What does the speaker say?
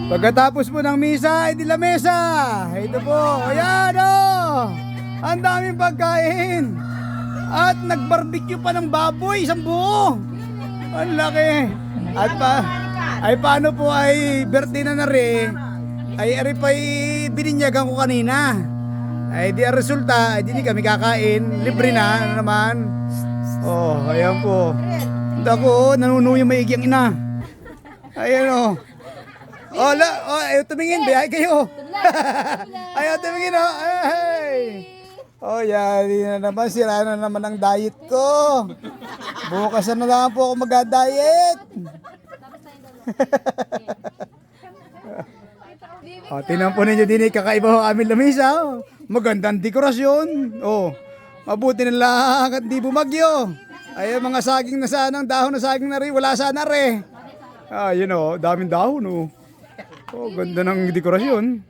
Pagkatapos po ng misa, ay di lamesa. Ito po, ayan oh. Ang daming pagkain. At nag-barbecue pa ng baboy, isang buo. Ang laki. At paano po ay birthday na rin. Ay ari pa bininyagan ko kanina. Ay di ang resulta, ay di kami kakain. Libre na naman. Oh, ayan po. Ako, nanunuyo maigi ang ina. Ayan oh. Ayaw tumingin, biyay kayo. Ayaw tumingin oh. Ay. Oh, yari na naman, sira na naman ang diet ko. Bukas na lang po ako mag-diet. Oh, tingnan po ninyo din, kakaiba ho aming lamisa. Oh. Magandang dekorasyon. Oh, mabuti na lang at di bumagyo. Ay, mga saging na sana, dahon na saging na rin, wala sana rin. Ah, yun oh, daming dahon oh. Oh, ganda ng dekorasyon.